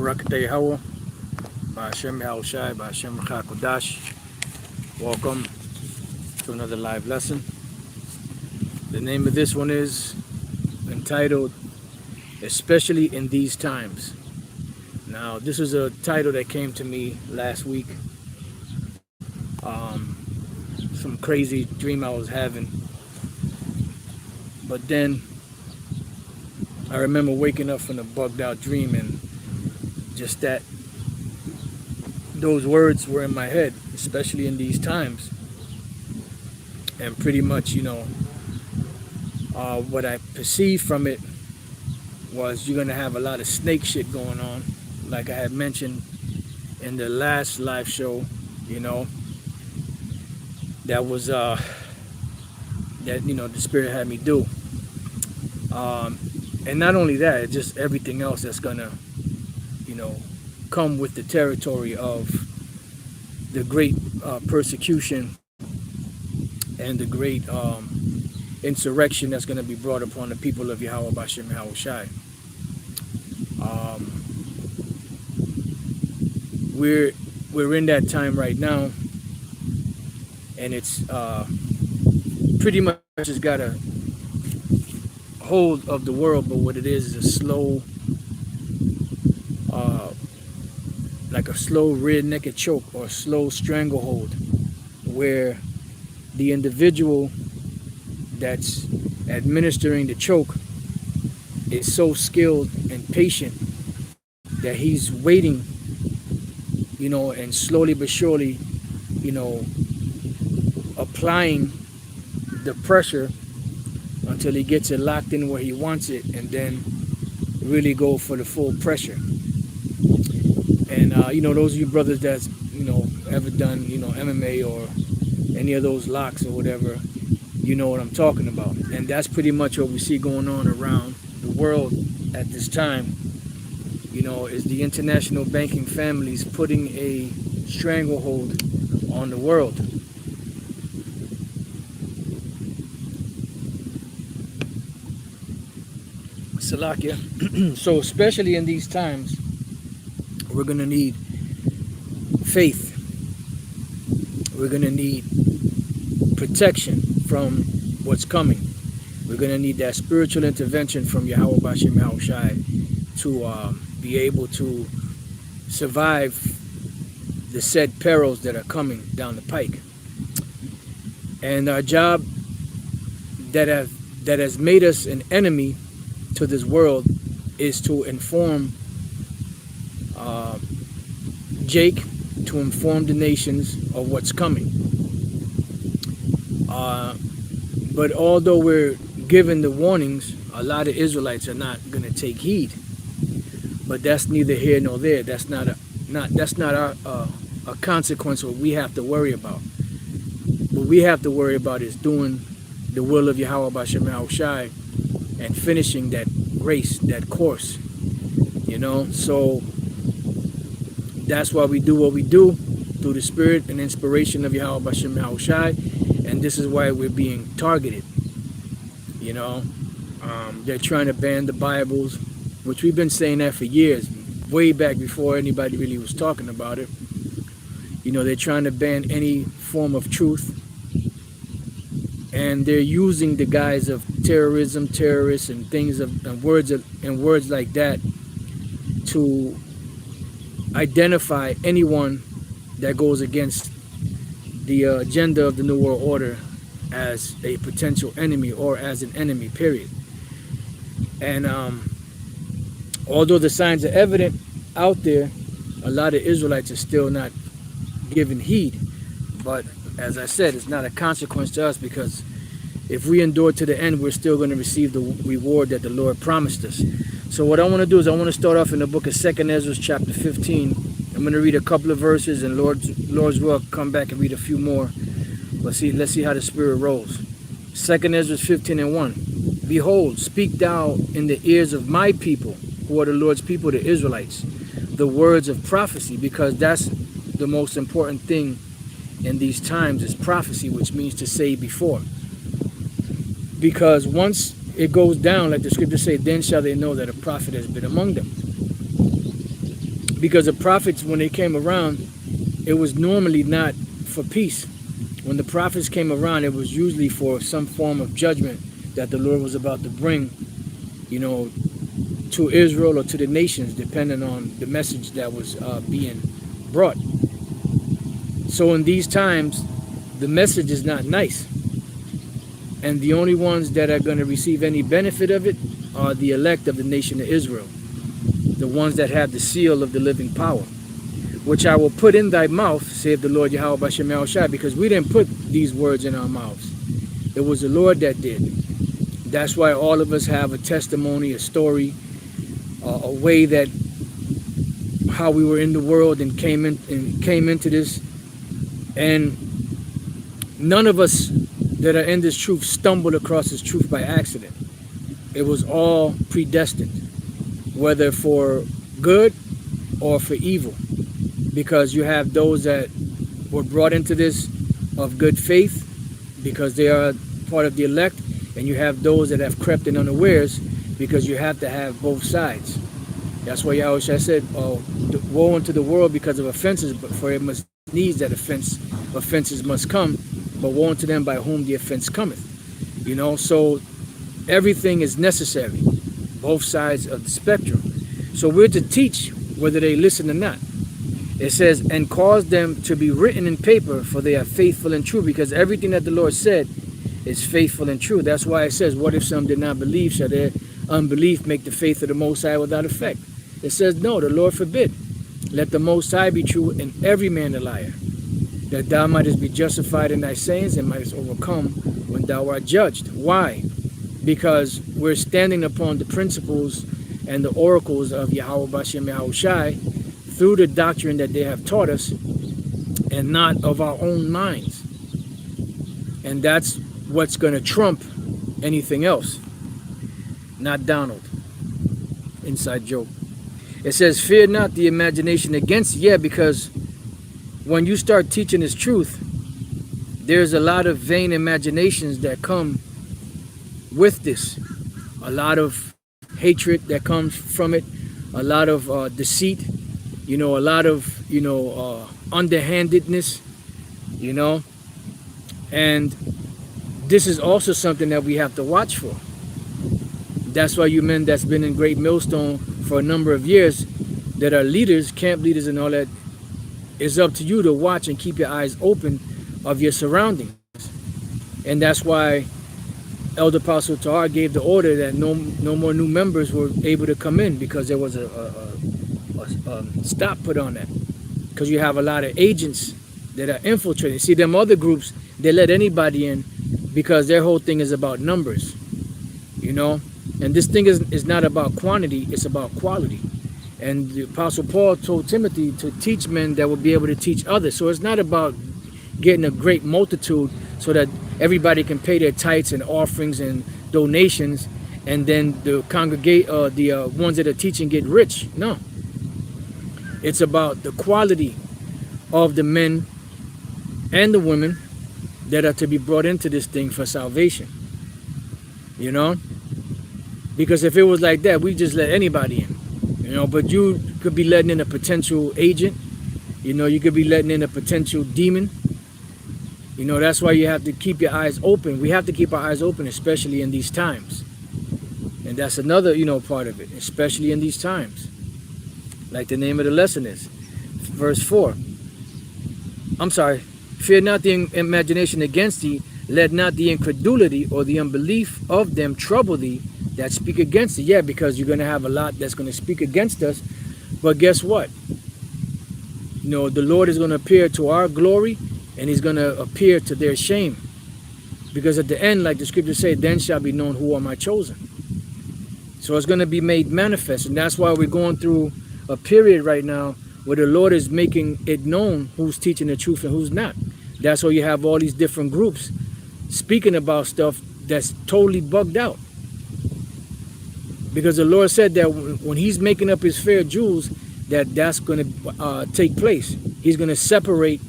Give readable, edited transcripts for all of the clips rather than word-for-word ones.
Barakatay Hawa, Ba'ashem Yahushai, Ba'ashem Kodash. Welcome to another live lesson. The name of this one is entitled, Especially in These Times. Now, this is a title that came to me last week. Some crazy dream I was having. But then I remember waking up from a bugged out dream, and just that those words were in my head, especially in these times. And pretty much, what I perceived from it was you're gonna have a lot of snake shit going on, like I had mentioned in the last live show. That was that the spirit had me do. And not only that, just everything else that's gonna come with the territory of the great persecution and the great insurrection that's going to be brought upon the people of Yahweh Bashem Yahushai. We're in that time right now, and it's pretty much just got a hold of the world, but what it is a slow, like a slow rear-naked choke or slow stranglehold, where the individual that's administering the choke is so skilled and patient that he's waiting, and slowly but surely, applying the pressure until he gets it locked in where he wants it, and then really go for the full pressure. And those of you brothers that's ever done MMA or any of those locks or whatever, you know what I'm talking about. And that's pretty much what we see going on around the world at this time. Is the international banking families putting a stranglehold on the world. Salakia. So especially in these times, we're going to need faith. We're going to need protection from what's coming. We're going to need that spiritual intervention from Yahweh Bashem Yahushai to be able to survive the said perils that are coming down the pike. And our job that has made us an enemy to this world is to inform Jake, to inform the nations of what's coming. But although we're given the warnings, a lot of Israelites are not going to take heed. But that's neither here nor there. That's not a consequence what we have to worry about. What we have to worry about is doing the will of Yahweh Bashem Yahushai and finishing that race, that course. So that's why we do what we do, through the spirit and inspiration of Yahweh Bashem Yahushai. And this is why we're being targeted. They're trying to ban the Bibles, which we've been saying that for years, way back before anybody really was talking about it. They're trying to ban any form of truth, and they're using the guise of terrorism, terrorists, and things and words like that to identify anyone that goes against the agenda of the New World Order as a potential enemy or as an enemy, period. And although the signs are evident out there, a lot of Israelites are still not giving heed. But as I said, it's not a consequence to us, because if we endure to the end, we're still going to receive the reward that the Lord promised us. So what I want to do is I want to start off in the book of 2nd Ezra chapter 15. I'm going to read a couple of verses, and Lord's will, come back and read a few more. Let's see how the Spirit rolls. 2nd Ezra 15:1. Behold, speak thou in the ears of my people, who are the Lord's people, the Israelites, the words of prophecy, because that's the most important thing in these times, is prophecy, which means to say before. Because once it goes down, like the scriptures say, then shall they know that a prophet has been among them. Because the prophets, when they came around, it was normally not for peace. When the prophets came around, it was usually for some form of judgment that the Lord was about to bring, you know, to Israel or to the nations, depending on the message that was being brought. So in these times, the message is not nice. And the only ones that are going to receive any benefit of it are the elect of the nation of Israel, the ones that have the seal of the living power, which I will put in thy mouth, saith the Lord Yahweh B'Shem Yahushua, because we didn't put these words in our mouths. It was the Lord that did. That's why all of us have a testimony, a story, a way that how we were in the world and came into this. And none of us that are in this truth stumbled across this truth by accident. It was all predestined, whether for good or for evil, because you have those that were brought into this of good faith because they are part of the elect, and you have those that have crept in unawares, because you have to have both sides. That's why Yahushua said, woe unto the world because of offenses, but for it must needs that offenses must come, but woe unto them by whom the offense cometh. You know, so everything is necessary, both sides of the spectrum. So we're to teach whether they listen or not. It says, and cause them to be written in paper, for they are faithful and true, because everything that the Lord said is faithful and true. That's why it says, what if some did not believe? Shall their unbelief make the faith of the Most High without effect? It says, no, the Lord forbid. Let the Most High be true and every man a liar, that thou mightest be justified in thy sayings and mightest overcome when thou art judged. Why? Because we're standing upon the principles and the oracles of Yahweh B'Shem Yahushai through the doctrine that they have taught us, and not of our own minds. And that's what's going to trump anything else. Not Donald. Inside joke. It says, fear not the imagination against it. Yeah, because when you start teaching this truth, there's a lot of vain imaginations that come with this. A lot of hatred that comes from it. A lot of deceit. You know, a lot of, you know, underhandedness. You know. And this is also something that we have to watch for. That's why you men that's been in Great Millstone for a number of years, that are leaders, camp leaders and all that, it's up to you to watch and keep your eyes open of your surroundings. And that's why Elder Apostle Tahar gave the order that no more new members were able to come in, because there was a stop put on that. Because you have a lot of agents that are infiltrating. See, them other groups, they let anybody in because their whole thing is about numbers, you know. And this thing is not about quantity, it's about quality. And the Apostle Paul told Timothy to teach men that will be able to teach others. So it's not about getting a great multitude so that everybody can pay their tithes and offerings and donations, and then the ones that are teaching get rich. No. It's about the quality of the men and the women that are to be brought into this thing for salvation. You know? Because if it was like that, we just let anybody in. You know, but you could be letting in a potential agent. You know, you could be letting in a potential demon. You know, that's why you have to keep your eyes open. We have to keep our eyes open, especially in these times. And that's another, you know, part of it, especially in these times. Like the name of the lesson is. Verse 4. I'm sorry. Fear not the imagination against thee. Let not the incredulity or the unbelief of them trouble thee that speak against it. Yeah, because you're going to have a lot that's going to speak against us. But guess what? You know, the Lord is going to appear to our glory, and he's going to appear to their shame. Because at the end, like the scriptures say, then shall be known who are my chosen. So it's going to be made manifest. And that's why we're going through a period right now where the Lord is making it known who's teaching the truth and who's not. That's why you have all these different groups speaking about stuff that's totally bugged out. Because the Lord said that when he's making up his fair jewels, that's going to take place. He's going to separate,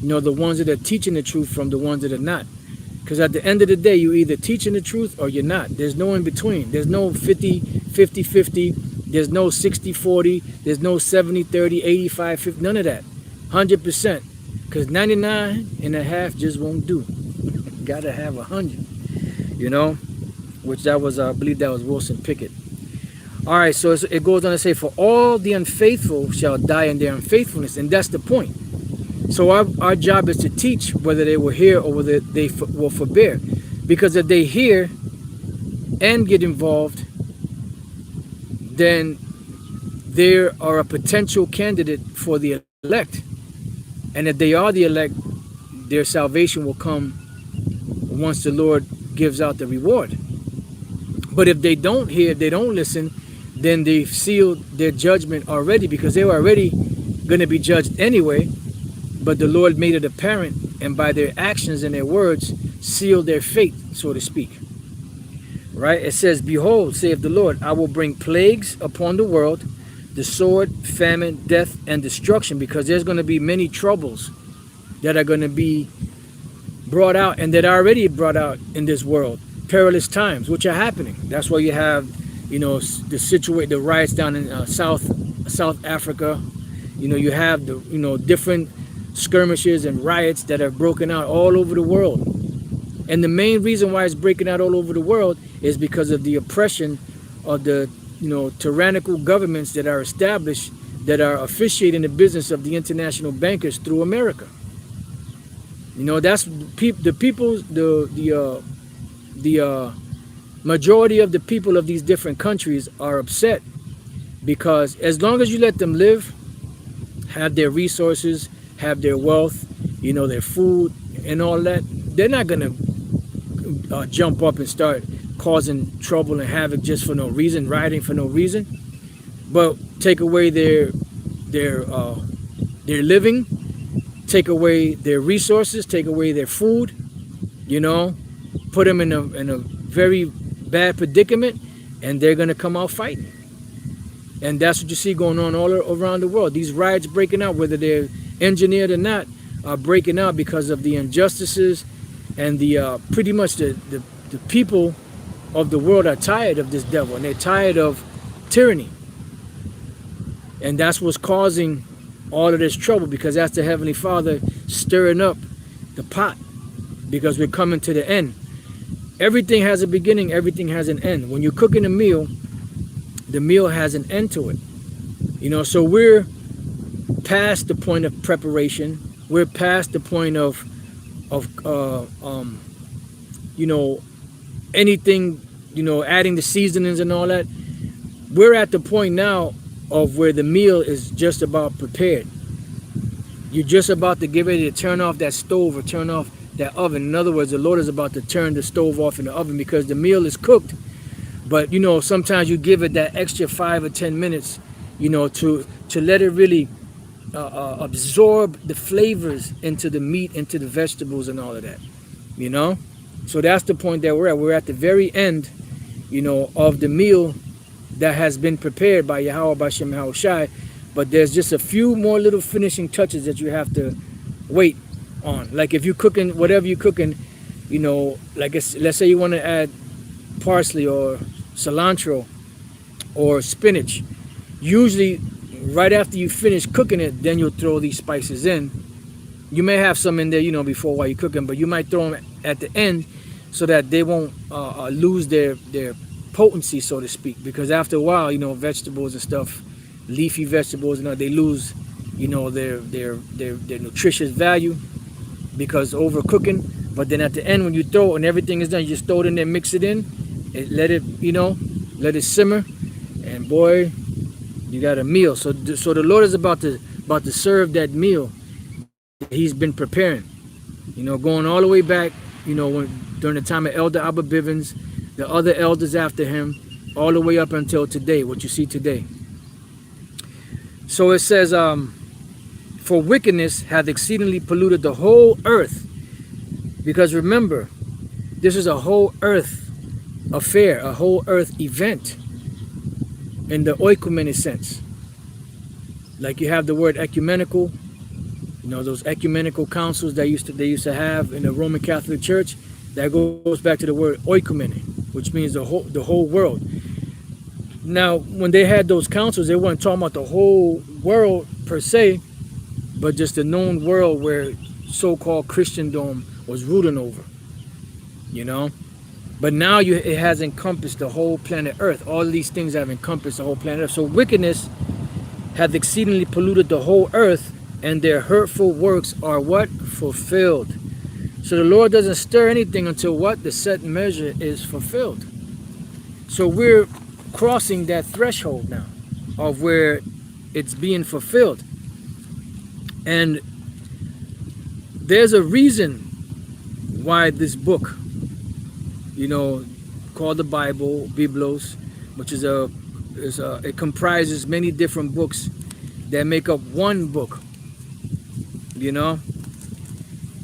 you know, the ones that are teaching the truth from the ones that are not. Because at the end of the day, you're either teaching the truth or you're not. There's no in between. There's no 50, 50, There's no 60-40, there's no 70-30, 85-50, none of that. 100%. Because 99 and a half just won't do. Gotta have 100, you know, which that was, I believe that was Wilson Pickett. All right, so it goes on to say, for all the unfaithful shall die in their unfaithfulness. And that's the point. So our job is to teach, whether they will hear or whether they will forbear. Because if they hear and get involved, then they are a potential candidate for the elect. And if they are the elect, their salvation will come once the Lord gives out the reward. But if they don't hear, they don't listen, then they've sealed their judgment already, because they were already going to be judged anyway. But the Lord made it apparent, and by their actions and their words, sealed their fate, so to speak. Right? It says, behold, saith the Lord, I will bring plagues upon the world, the sword, famine, death, and destruction, because there's going to be many troubles that are going to be brought out, and that are already brought out in this world. Perilous times, which are happening. That's why you have, you know, the riots down in South Africa. You know, you have the, you know, different skirmishes and riots that have broken out all over the world. And the main reason why it's breaking out all over the world is because of the oppression of the, you know, tyrannical governments that are established, that are officiating the business of the international bankers through America. You know, that's the majority of the people of these different countries are upset, because as long as you let them live, have their resources, have their wealth, you know, their food and all that, they're not going to jump up and start causing trouble and havoc just for no reason, rioting for no reason. But take away their living, take away their resources, take away their food, you know, put them in a very bad predicament, and they're going to come out fighting. And that's what you see going on all around the world. These riots breaking out, whether they're engineered or not, are breaking out because of the injustices, and the pretty much the people of the world are tired of this devil, and they're tired of tyranny. And that's what's causing all of this trouble, because that's the Heavenly Father stirring up the pot, because we're coming to the end. Everything has a beginning, everything has an end. When you're cooking a meal, the meal has an end to it. You know, so we're past the point of preparation. We're past the point of you know, anything, you know, adding the seasonings and all that. We're at the point now of where the meal is just about prepared. You're just about to get ready to turn off that stove or turn off that oven. In other words, the Lord is about to turn the stove off in the oven, because the meal is cooked. But, you know, sometimes you give it that extra 5 or 10 minutes, you know, to let it really absorb the flavors into the meat, into the vegetables and all of that, you know. So that's the point that we're at. We're at the very end, you know, of the meal that has been prepared by Yahweh B'Shem Yahushai. But there's just a few more little finishing touches that you have to wait on. Like if you're cooking, whatever you're cooking, you know, like let's say you want to add parsley or cilantro or spinach. Usually right after you finish cooking it, then you'll throw these spices in. You may have some in there, you know, before while you're cooking, but you might throw them at the end so that they won't lose their potency, so to speak. Because after a while, you know, vegetables and stuff, leafy vegetables, you know, they lose, you know, their nutritious value because overcooking. But then at the end, when you throw it and everything is done, you just throw it in there, mix it in, let it, you know, let it simmer, and boy, you got a meal. So the Lord is about to serve that meal He's been preparing, you know, going all the way back, you know, during the time of Elder Abba Bivens, the other elders after him, all the way up until today, what you see today. So it says, for wickedness hath exceedingly polluted the whole earth. Because remember, this is a whole earth affair, a whole earth event in the oikumene sense. Like you have the word ecumenical, you know, those ecumenical councils that they used to have in the Roman Catholic Church. That goes back to the word oikumene, which means the whole world. Now, when they had those councils, they weren't talking about the whole world per se, but just the known world where so-called Christendom was ruling over, you know. But now it has encompassed the whole planet Earth. All of these things have encompassed the whole planet Earth. So wickedness hath exceedingly polluted the whole earth, and their hurtful works are what? Fulfilled. So the Lord doesn't stir anything until what? The set measure is fulfilled. So we're crossing that threshold now of where it's being fulfilled. And there's a reason why this book, called the Bible, Biblos, which is it comprises many different books that make up one book,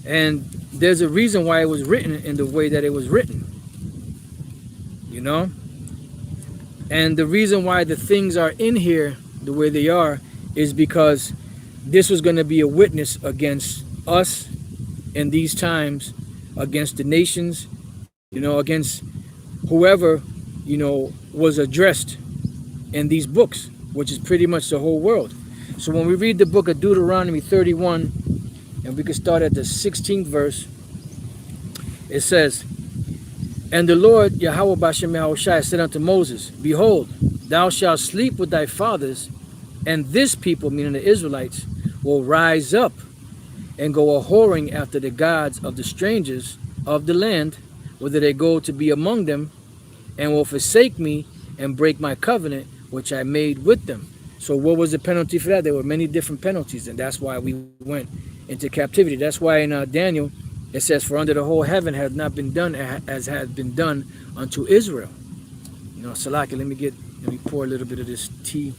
and there's a reason why it was written in the way that it was written, and the reason why the things are in here the way they are is because this was going to be a witness against us in these times, against the nations, against whoever, was addressed in these books, which is pretty much the whole world. So when we read the book of Deuteronomy 31, and we can start at the 16th verse, it says, "And the Lord Yahweh Bashem Yahushai said unto Moses, Behold, thou shalt sleep with thy fathers, and this people," meaning the Israelites, "will rise up and go a-whoring after the gods of the strangers of the land, whether they go to be among them, and will forsake me and break my covenant which I made with them." So what was the penalty for that? There were many different penalties, and that's why we went into captivity. That's why in Daniel it says, "For under the whole heaven has not been done as had been done unto Israel." Salaki, let me pour a little bit of this tea.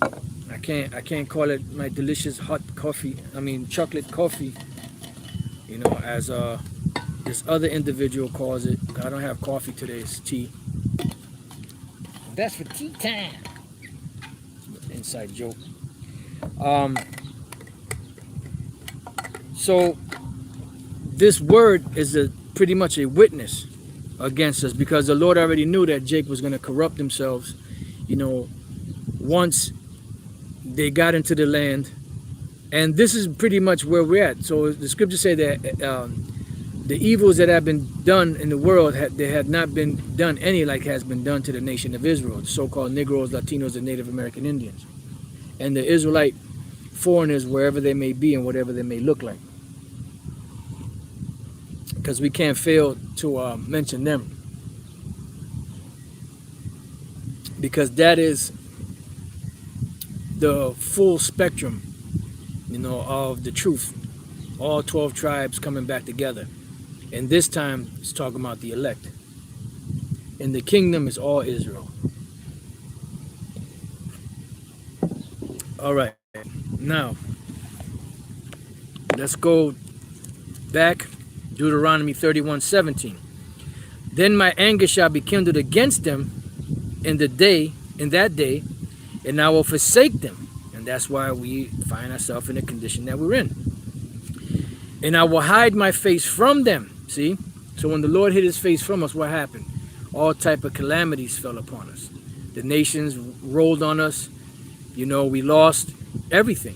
I can't call it my delicious hot coffee. Chocolate coffee. As this other individual calls it. I don't have coffee today. It's tea. That's for tea time. Inside joke. So this word is pretty much a witness against us, because the Lord already knew that Jake was going to corrupt themselves, once they got into the land. And this is pretty much where we're at. So the scriptures say that the evils that have been done in the world, they had not been done any like has been done to the nation of Israel, the so-called Negroes, Latinos, and Native American Indians, and the Israelite foreigners, wherever they may be and whatever they may look like, because we can't fail to mention them, because that is the full spectrum, of the truth. All 12 tribes coming back together. And this time it's talking about the elect. And the kingdom is all Israel. All right. Now, let's go back. Deuteronomy 31:17. "Then my anger shall be kindled against them in that day, and I will forsake them." And that's why we find ourselves in the condition that we're in. "And I will hide my face from them." See? So when the Lord hid his face from us, what happened? All type of calamities fell upon us. The nations rolled on us. We lost everything.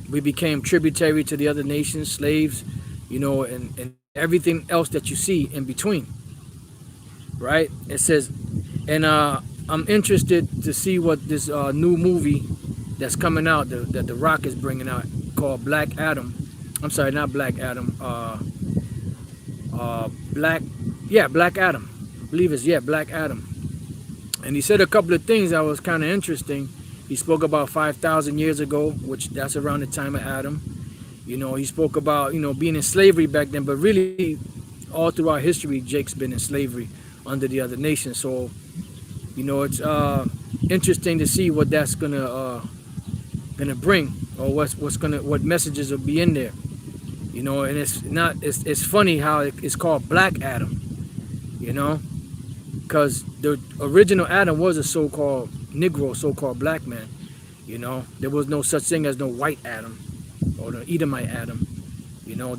We became tributary to the other nations, slaves, and everything else that you see in between. Right? It says, and I'm interested to see what this new movie that's coming out, that The Rock is bringing out, called Black Adam. I'm sorry, not Black Adam. Black Adam. I believe it's, Black Adam. And he said a couple of things that was kind of interesting. He spoke about 5,000 years ago, which that's around the time of Adam. He spoke about, being in slavery back then, but really all throughout history, Jake's been in slavery under the other nations. So, it's interesting to see what that's gonna bring, or what messages will be in there. And it's funny how it's called Black Adam, because the original Adam was a so-called Negro, so-called black man. There was no such thing as no white Adam or the Edomite Adam.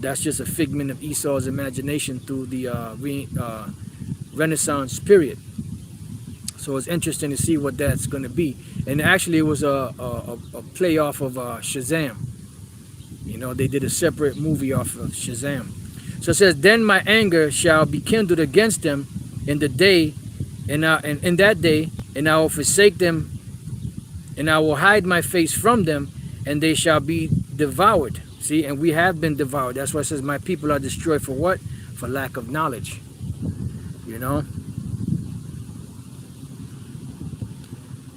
That's just a figment of Esau's imagination through the Renaissance period. So it's interesting to see what that's going to be. And actually, it was a play off of Shazam. You know, they did a separate movie off of Shazam. So it says, then my anger shall be kindled against them in the day, and in that day, and I will forsake them, and I will hide my face from them, and they shall be devoured. See, and we have been devoured. That's why it says, my people are destroyed for what? For lack of knowledge. You know?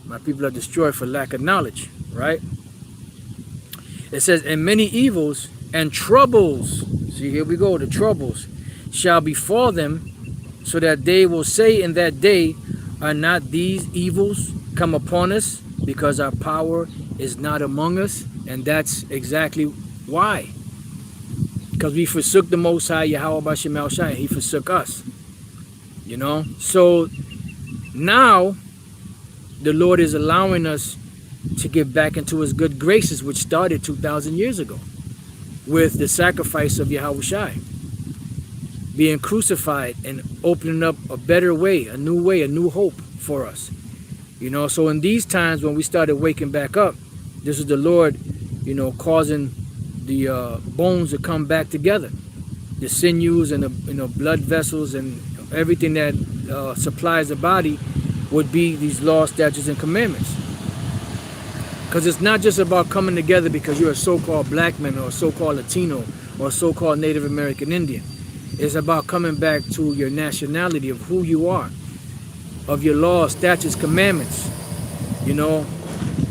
My people are destroyed for lack of knowledge, right? It says, and many evils and troubles, see, here we go, the troubles, shall befall them, so that they will say in that day, are not these evils come upon us, because our power is not among us? And that's exactly why. Because we forsook the Most High, Yahweh Bashem El Shai, He forsook us. You know? So now the Lord is allowing us to get back into His good graces, which started 2,000 years ago with the sacrifice of Yahweh Shai being crucified and opening up a better way, a new hope for us. You know, so in these times when we started waking back up, this is the Lord, you know, causing the bones to come back together, the sinews and the blood vessels and everything that supplies the body would be these laws, statutes, and commandments. Because it's not just about coming together because you're a so-called black man or a so-called Latino or a so-called Native American Indian. It's about coming back to your nationality of who you are, of your laws, statutes, commandments, you know,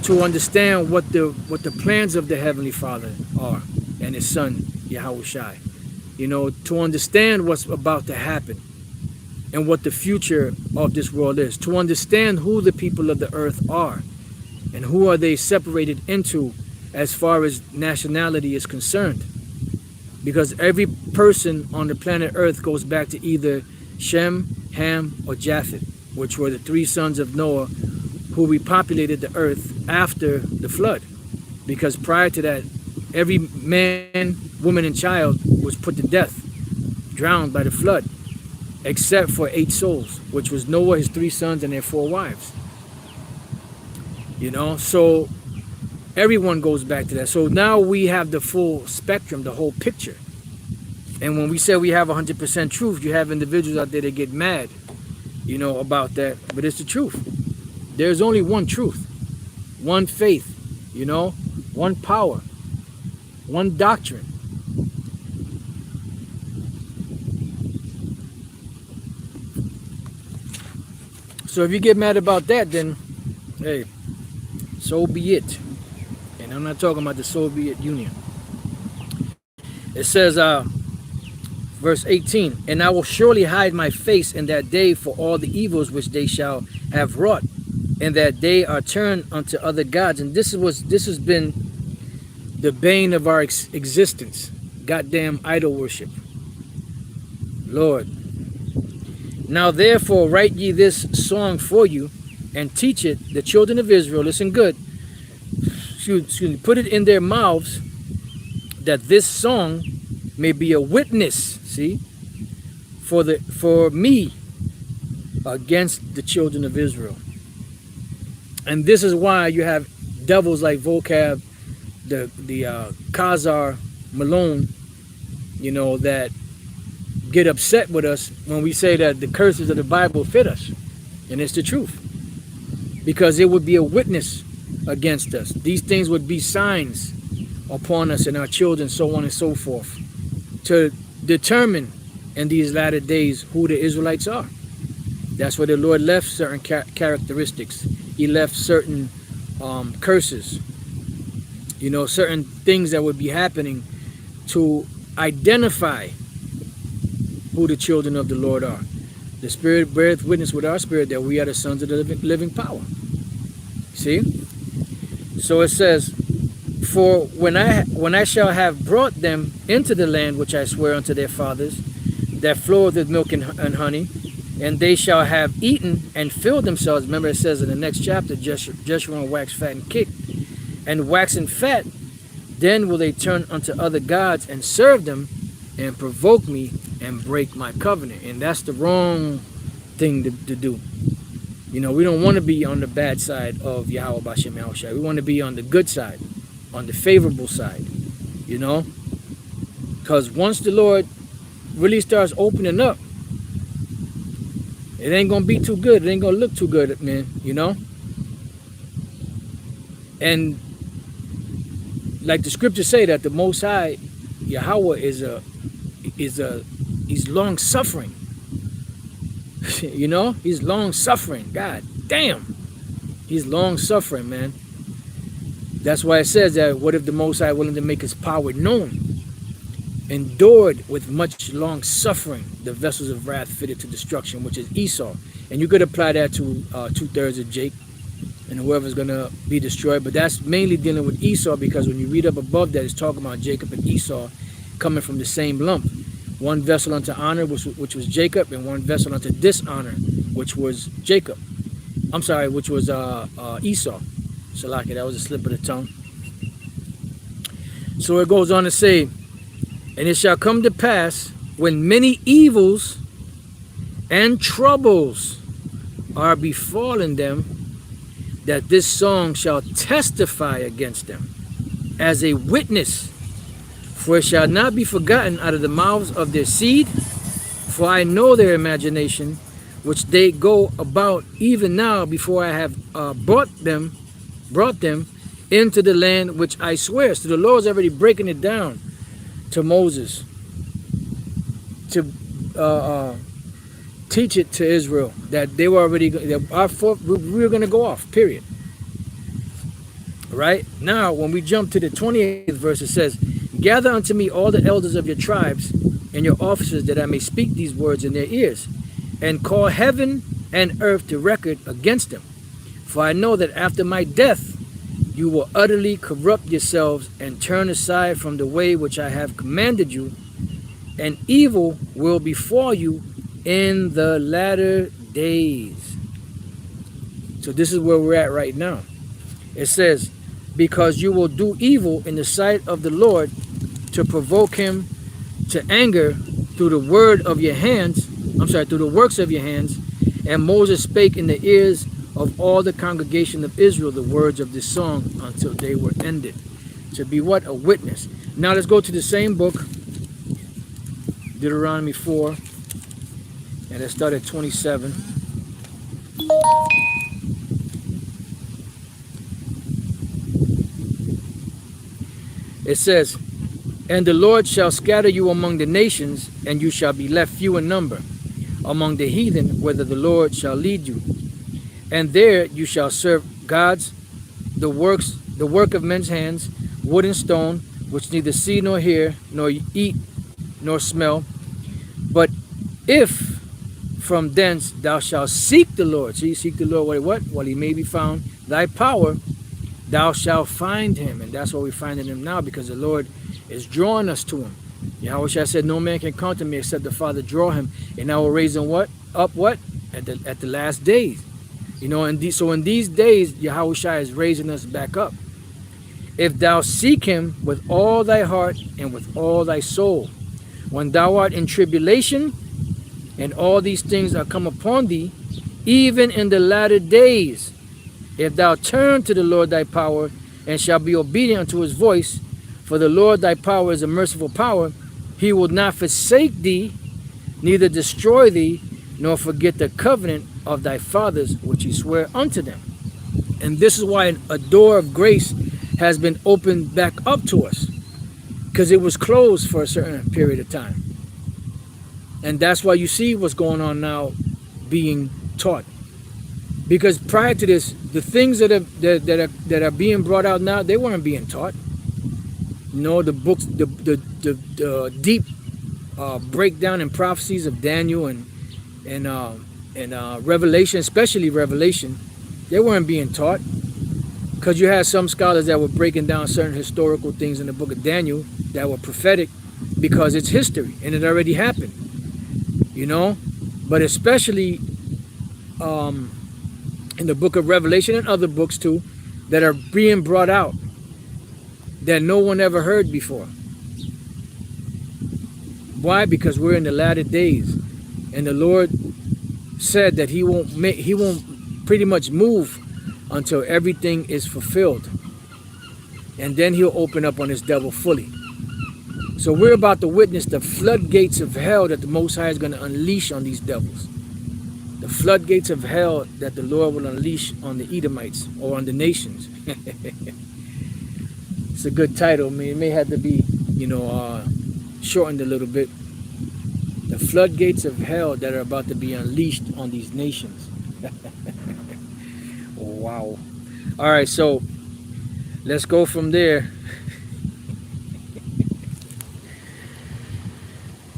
to understand what the plans of the Heavenly Father are and His Son, Yahweh Shai. You know, to understand what's about to happen and what the future of this world is, to understand who the people of the earth are and who are they separated into as far as nationality is concerned. Because every person on the planet Earth goes back to either Shem, Ham, or Japheth, which were the three sons of Noah who repopulated the earth after the flood. Because prior to that, every man, woman, and child was put to death, drowned by the flood, except for 8 souls, which was Noah, his 3 sons, and their 4 wives. You know, so everyone goes back to that. So now we have the full spectrum, the whole picture. And when we say we have 100% truth, you have individuals out there that get mad, you know, about that. But it's the truth. There's only one truth, one faith, you know, one power, one doctrine. So if you get mad about that, then, hey, so be it. And I'm not talking about the Soviet Union. It says, verse 18, and I will surely hide my face in that day for all the evils which they shall have wrought, and that they are turned unto other gods. And this has been the bane of our existence. Goddamn idol worship. Lord. Now therefore write ye this song for you, and teach it the children of Israel. Listen good. Excuse me, put it in their mouths, that this song may be a witness, see, for me against the children of Israel. And this is why you have devils like Vocab, the Khazar Malone, you know, that get upset with us when we say that the curses of the Bible fit us. And it's the truth. Because it would be a witness against us. These things would be signs upon us and our children, so on and so forth, to determine in these latter days who the Israelites are. That's where the Lord left certain characteristics. He left certain curses, you know, certain things that would be happening to identify who the children of the Lord are. The Spirit beareth witness with our spirit that we are the sons of the living power. See? So it says, for when I shall have brought them into the land which I swear unto their fathers, that floweth with milk and honey, and they shall have eaten and filled themselves. Remember it says in the next chapter, Jeshurun waxed fat and kicked, and waxing fat, then will they turn unto other gods and serve them, and provoke me and break my covenant. And that's the wrong thing to do. You know, we don't want to be on the bad side of Yahweh Bashem Yahushua. We want to be on the good side, on the favorable side, you know? Because once the Lord really starts opening up, it ain't going to be too good. It ain't going to look too good, man, you know? And like the scriptures say that the Most High, Yahweh, he's long suffering. You know, he's long suffering. God damn, he's long suffering, man. That's why it says that what if the Most High willing to make his power known, endured with much long suffering the vessels of wrath fitted to destruction, which is Esau. And you could apply that to 2/3 of Jake and whoever's gonna be destroyed, but that's mainly dealing with Esau, because when you read up above that, it's talking about Jacob and Esau coming from the same lump. One vessel unto honor, which was Jacob, and one vessel unto dishonor, which was Jacob. I'm sorry, which was Esau. Salaki, that was a slip of the tongue. So it goes on to say, and it shall come to pass when many evils and troubles are befallen them, that this song shall testify against them as a witness. For it shall not be forgotten out of the mouths of their seed. For I know their imagination, which they go about even now, before I have brought them into the land which I swear. So the Lord's already breaking it down to Moses to teach it to Israel that they were already, we were going to go off, period. Right? Now, when we jump to the 28th verse, it says, gather unto me all the elders of your tribes and your officers, that I may speak these words in their ears, and call heaven and earth to record against them. For I know that after my death you will utterly corrupt yourselves and turn aside from the way which I have commanded you, and evil will befall you in the latter days. So this is where we're at right now. It says, because you will do evil in the sight of the Lord, to provoke him to anger through the word of your hands, through the works of your hands. And Moses spake in the ears of all the congregation of Israel the words of this song until they were ended. To be what? A witness. Now let's go to the same book, Deuteronomy 4, and let's start at 27. It says, and the Lord shall scatter you among the nations, and you shall be left few in number among the heathen, whither the Lord shall lead you. And there you shall serve gods, the work of men's hands, wood and stone, which neither see nor hear, nor eat, nor smell. But if from thence thou shalt seek the Lord, so you seek the Lord, what? While he may be found, thy power, thou shalt find him. And that's what we're finding him now, because the Lord is drawing us to him. Yahushua said, no man can come to me except the Father draw him, and I will raise him what? Up what? At the last days. You know, and so in these days, Yahushua is raising us back up. If thou seek him with all thy heart and with all thy soul, when thou art in tribulation, and all these things are come upon thee, even in the latter days, if thou turn to the Lord thy power, and shall be obedient unto his voice, for the Lord thy power is a merciful power, he will not forsake thee, neither destroy thee, nor forget the covenant of thy fathers, which he sware unto them. And this is why a door of grace has been opened back up to us, because it was closed for a certain period of time. And that's why you see what's going on now being taught. Because prior to this, the things that are being brought out now, they weren't being taught. You know, the books, the deep breakdown and prophecies of Daniel and Revelation, especially Revelation, they weren't being taught. Because you had some scholars that were breaking down certain historical things in the book of Daniel that were prophetic, because it's history and it already happened. You know, but especially in the book of Revelation and other books too, that are being brought out that no one ever heard before. Why? Because we're in the latter days, and the Lord said that he won't pretty much move until everything is fulfilled. And then he'll open up on this devil fully. So we're about to witness the floodgates of hell that the Most High is going to unleash on these devils. The floodgates of hell that the Lord will unleash on the Edomites or on the nations. It's a good title. I mean, it may have to be, shortened a little bit. The floodgates of hell that are about to be unleashed on these nations. Wow. All right, so let's go from there.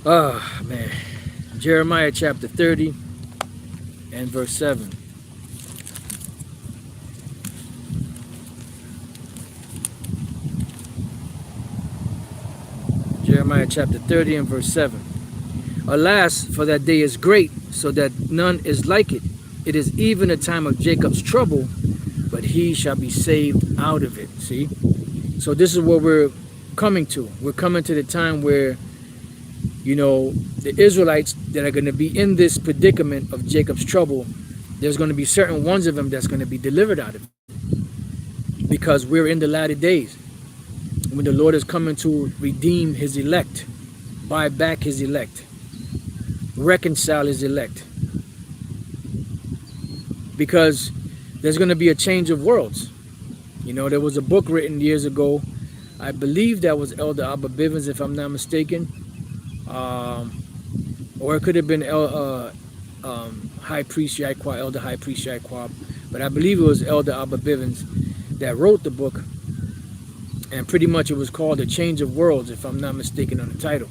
Oh, man. Jeremiah chapter 30 and verse 7. Jeremiah chapter 30 and verse 7. Alas, for that day is great, so that none is like it. It is even a time of Jacob's trouble, but he shall be saved out of it. See? So this is what we're coming to. We're coming to the time where, the Israelites that are going to be in this predicament of Jacob's trouble, there's going to be certain ones of them that's going to be delivered out of it. Because we're in the latter days, when the Lord is coming to redeem his elect, buy back his elect, reconcile his elect. Because there's going to be a change of worlds. There was a book written years ago. I believe that was Elder Abba Bivens, if I'm not mistaken. Or it could have been High Priest Yaquab, Elder High Priest Yaquab. But I believe it was Elder Abba Bivens that wrote the book. And pretty much it was called A Change of Worlds, if I'm not mistaken on the title.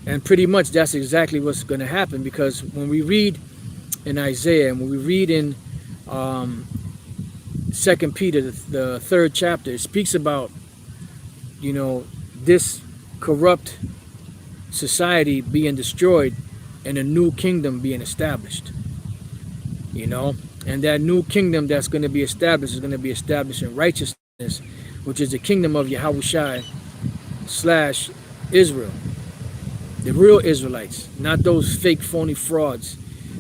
And pretty much that's exactly what's going to happen, because when we read in Isaiah and when we read in 2 Peter, the 3rd chapter, it speaks about, this corrupt society being destroyed and a new kingdom being established. And that new kingdom that's going to be established is going to be established in righteousness, which is the kingdom of Yahushua / Israel. The real Israelites, not those fake phony frauds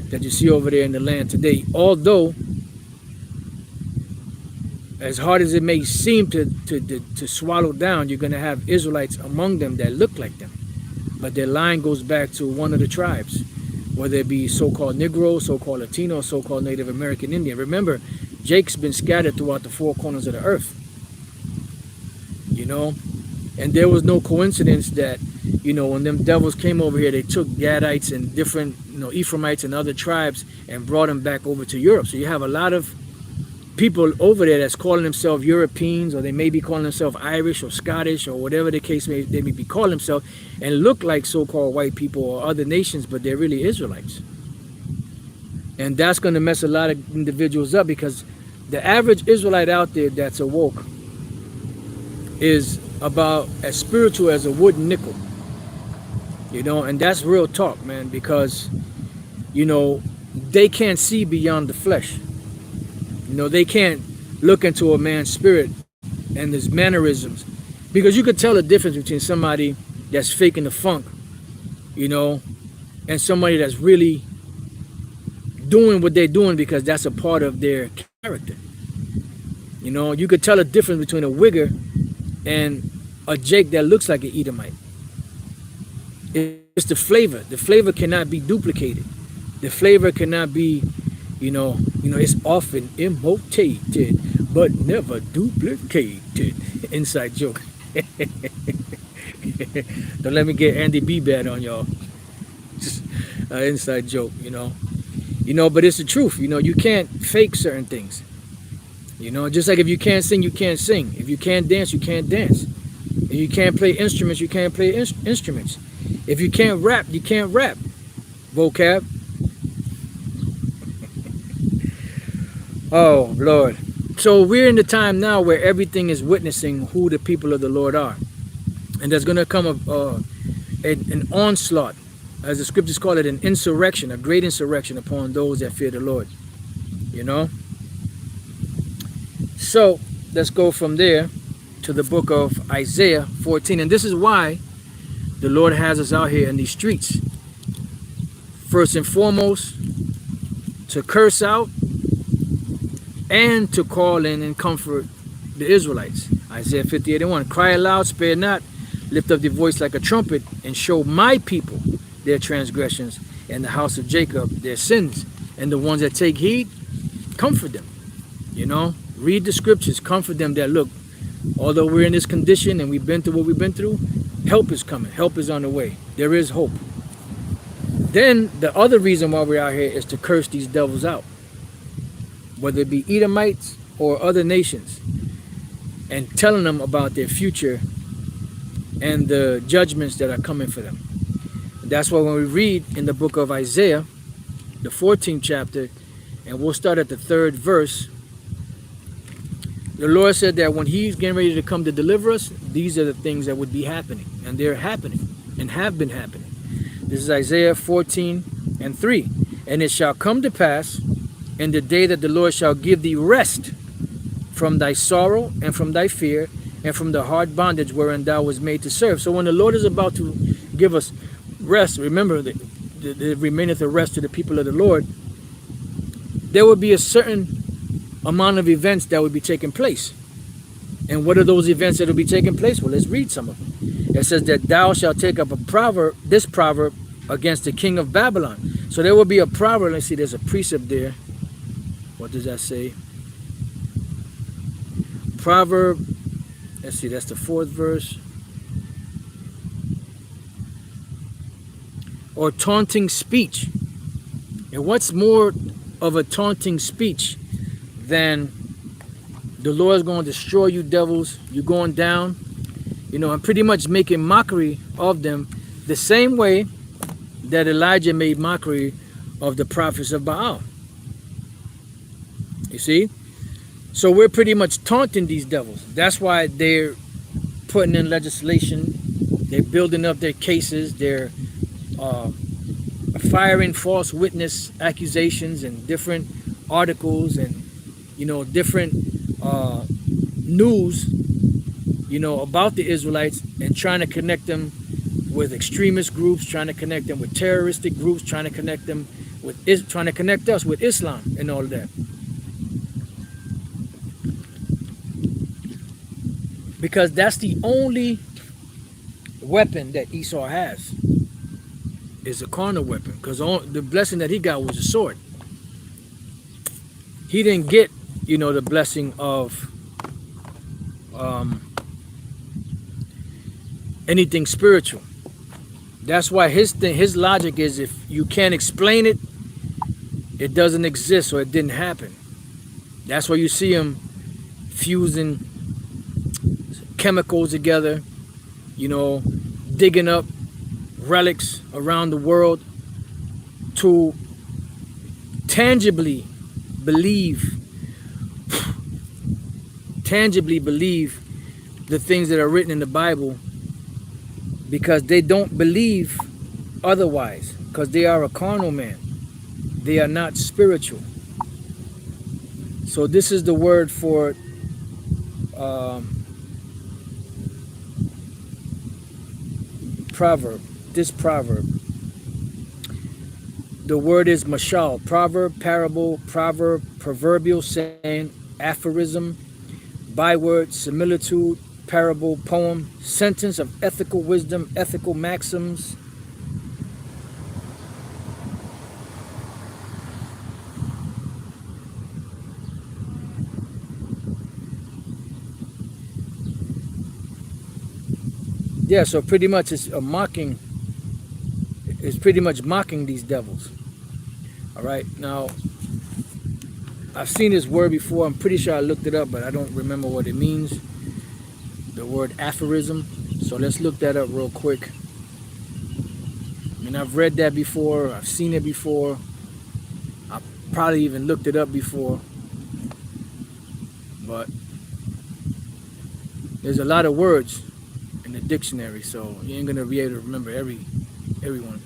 that you see over there in the land today. Although, as hard as it may seem to swallow down, you're going to have Israelites among them that look like them. But their line goes back to one of the tribes, whether it be so-called Negro, so-called Latino, so-called Native American Indian. Remember, Jake's been scattered throughout the four corners of the earth. And there was no coincidence that, when them devils came over here, they took Gadites and different, Ephraimites and other tribes and brought them back over to Europe. So you have a lot of people over there that's calling themselves Europeans, or they may be calling themselves Irish or Scottish or whatever the case may be calling themselves, and look like so-called white people or other nations, but they're really Israelites. And that's going to mess a lot of individuals up, because the average Israelite out there that's awoke is about as spiritual as a wooden nickel. And that's real talk, man, because, they can't see beyond the flesh. They can't look into a man's spirit and his mannerisms, because you could tell the difference between somebody that's faking the funk, and somebody that's really doing what they're doing because that's a part of their character. You could tell the difference between a wigger and a Jake that looks like an Edomite. It's the flavor. The flavor cannot be duplicated. The flavor cannot be, it's often imitated, but never duplicated. Inside joke. Don't let me get Andy B. bad on y'all. Just inside joke, but it's the truth. You can't fake certain things. Just like if you can't sing, you can't sing. If you can't dance, you can't dance. If you can't play instruments, you can't play instruments. If you can't rap, you can't rap. Vocab. Oh, Lord. So we're in the time now where everything is witnessing who the people of the Lord are. And there's going to come an onslaught, as the scriptures call it, an insurrection, a great insurrection upon those that fear the Lord. So let's go from there to the book of Isaiah 14. And this is why the Lord has us out here in these streets. First and foremost, to curse out and to call in and comfort the Israelites. Isaiah 58:1. Cry aloud, spare not, lift up the voice like a trumpet, and show my people their transgressions, and the house of Jacob their sins. And the ones that take heed, comfort them. You know, read the scriptures, comfort them that, look, although we're in this condition and we've been through what we've been through, help is coming, help is on the way. There is hope. Then the other reason why we're out here is to curse these devils out, whether it be Edomites or other nations, and telling them about their future and the judgments that are coming for them. That's why when we read in the book of Isaiah, the 14th chapter, and we'll start at the 3rd verse, the Lord said that when he's getting ready to come to deliver us, these are the things that would be happening, and they're happening and have been happening. This is Isaiah 14:3. And it shall come to pass in the day that the Lord shall give thee rest from thy sorrow and from thy fear and from the hard bondage wherein thou was made to serve. So when the Lord is about to give us rest, remember that there remaineth a rest to the people of the Lord, there will be a certain amount of events that would be taking place. And what are those events that will be taking place? Well, let's read some of them. It says that thou shalt take up this proverb against the king of Babylon. So there will be a proverb. Let's see, there's a precept there. What does that say? Proverb, let's see, that's the 4th verse. Or taunting speech. And what's more of a taunting speech than the Lord's going to destroy you devils, you're going down, you know, and pretty much making mockery of them the same way that Elijah made mockery of the prophets of Baal. You see? So we're pretty much taunting these devils. That's why they're putting in legislation, they're building up their cases, they're firing false witness accusations and different articles and, you know, different news, you know, about the Israelites, and trying to connect them with extremist groups, trying to connect them with terroristic groups, trying to connect them with trying to connect us with Islam and all of that. Because that's the only weapon that Esau has, is a carnal weapon. Because the blessing that he got was a sword. He didn't get, you know, the blessing of anything spiritual. That's why his logic is, if you can't explain it, it doesn't exist, or it didn't happen. That's why you see him fusing chemicals together, you know, digging up relics around the world to tangibly believe the things that are written in the Bible, because they don't believe otherwise, because they are a carnal man. They are not spiritual. So this is the word for proverb. This proverb, the word is mashal. Proverb, parable, proverb, proverbial saying, aphorism, byword, similitude, parable, poem, sentence of ethical wisdom, ethical maxims. Yeah, so pretty much it's a mocking. It's pretty much mocking these devils. All right, now I've seen this word before. I'm pretty sure I looked it up, but I don't remember what it means. The word aphorism. So let's look that up real quick. I mean, I've read that before. I've seen it before. I probably even looked it up before. But there's a lot of words in the dictionary, so you ain't gonna be able to remember everyone.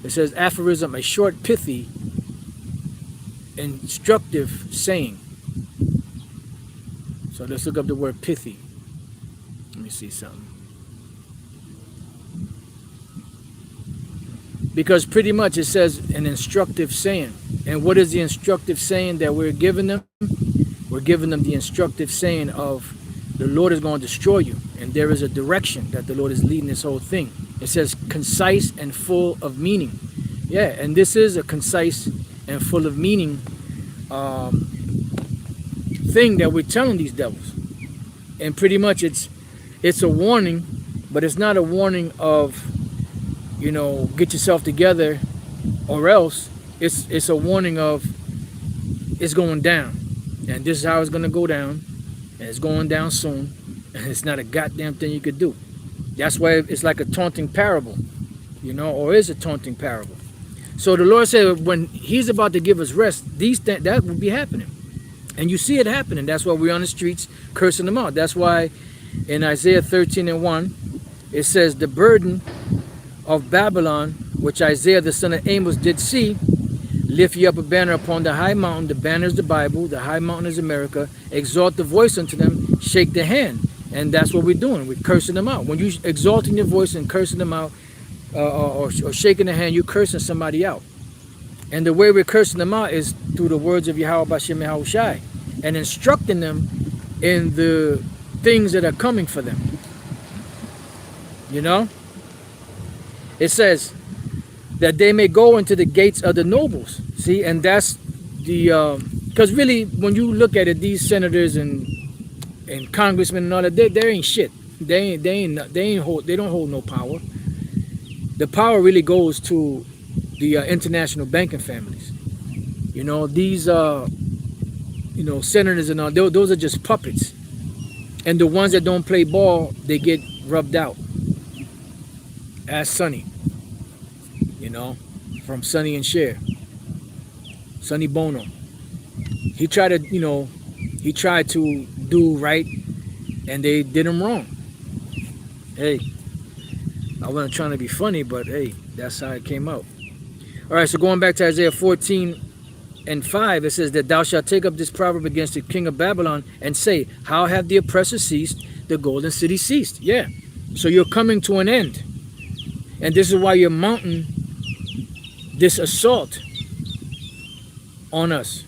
It says aphorism, a short, pithy, instructive saying. So let's look up the word pithy. Let me see something. Because pretty much it says an instructive saying. And what is the instructive saying that we're giving them? We're giving them the instructive saying of the Lord is going to destroy you. And there is a direction that the Lord is leading this whole thing. It says concise and full of meaning. Yeah, and this is a concise and full of meaning thing that we're telling these devils. And pretty much it's a warning, but it's not a warning of, you know, get yourself together or else. It's a warning of it's going down. And this is how it's going to go down. And it's going down soon. And it's not a goddamn thing you could do. That's why it's like a taunting parable, you know, or is a taunting parable. So the Lord said when he's about to give us rest, that will be happening. And you see it happening. That's why we're on the streets cursing them out. That's why in Isaiah 13:1, it says, the burden of Babylon, which Isaiah the son of Amos did see, lift ye up a banner upon the high mountain. The banner is the Bible. The high mountain is America. Exalt the voice unto them. Shake the hand. And that's what we're doing. We're cursing them out. When you exalting your voice and cursing them out, or shaking the hand, you're cursing somebody out. And the way we're cursing them out is through the words of Yahweh Bashem Yahushai, and instructing them in the things that are coming for them. You know? It says that they may go into the gates of the nobles. See, and that's the because really, when you look at it, these senators and congressmen and all that, they ain't shit. They don't hold no power. The power really goes to the international banking families. You know, these you know, senators and all, those are just puppets. And the ones that don't play ball, they get rubbed out. Ask Sonny, you know, from Sonny and Cher, Sonny Bono. He tried to, you know, do right, and they did him wrong. Hey, I wasn't trying to be funny, but hey, that's how it came out. All right, so going back to Isaiah 14:5, it says that thou shalt take up this proverb against the king of Babylon and say, how have the oppressor ceased? The golden city ceased. Yeah, so you're coming to an end. And this is why you're mounting this assault on us.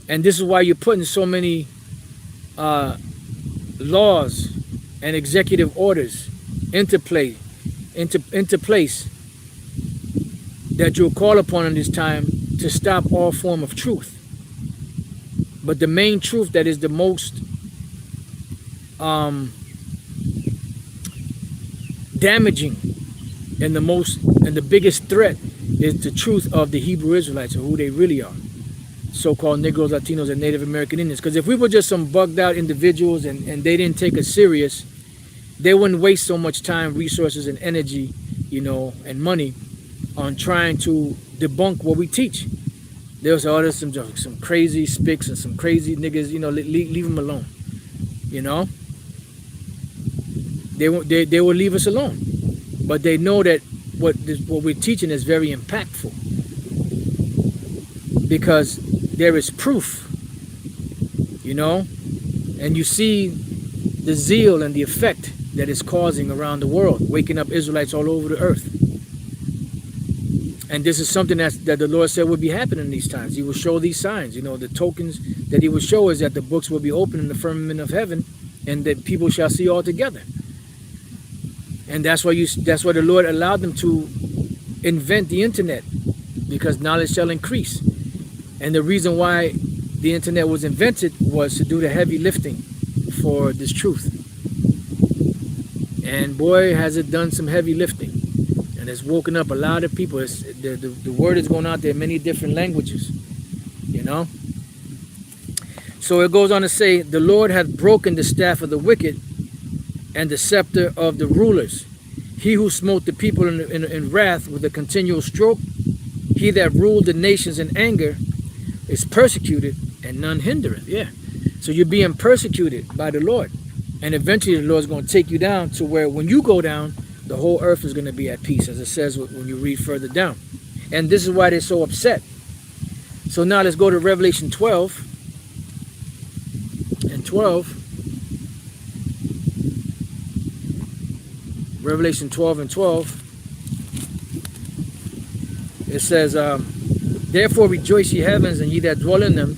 And this is why you're putting so many laws and executive orders into place that you'll call upon in this time to stop all form of truth. But the main truth that is the most damaging and the biggest threat is the truth of the Hebrew Israelites, or who they really are. So-called Negroes, Latinos, and Native American Indians. Because if we were just some bugged out individuals and they didn't take us serious, they wouldn't waste so much time, resources, and energy, you know, and money on trying to debunk what we teach. They'll say, oh, there's some crazy spicks and some crazy niggas, you know, leave them alone. You know? They will leave us alone. But they know that what we're teaching is very impactful. Because there is proof, you know, and you see the zeal and the effect that it's causing around the world, waking up Israelites all over the earth. And this is something that the Lord said would be happening in these times. He will show these signs. You know, the tokens that he will show is that the books will be opened in the firmament of heaven, and that people shall see all together. And that's why the Lord allowed them to invent the internet, because knowledge shall increase. And the reason why the internet was invented was to do the heavy lifting for this truth. And boy, has it done some heavy lifting. And it's woken up a lot of people. The word is going out there in many different languages, you know. So it goes on to say, the Lord hath broken the staff of the wicked and the scepter of the rulers. He who smote the people in wrath with a continual stroke, he that ruled the nations in anger, is persecuted, and none hindereth. Yeah. So you're being persecuted by the Lord. And eventually the Lord's going to take you down to where when you go down, the whole earth is going to be at peace, as it says when you read further down. And this is why they're so upset. So now let's go to Revelation 12. And 12. Revelation 12 and 12. It says, Therefore rejoice ye heavens, and ye that dwell in them.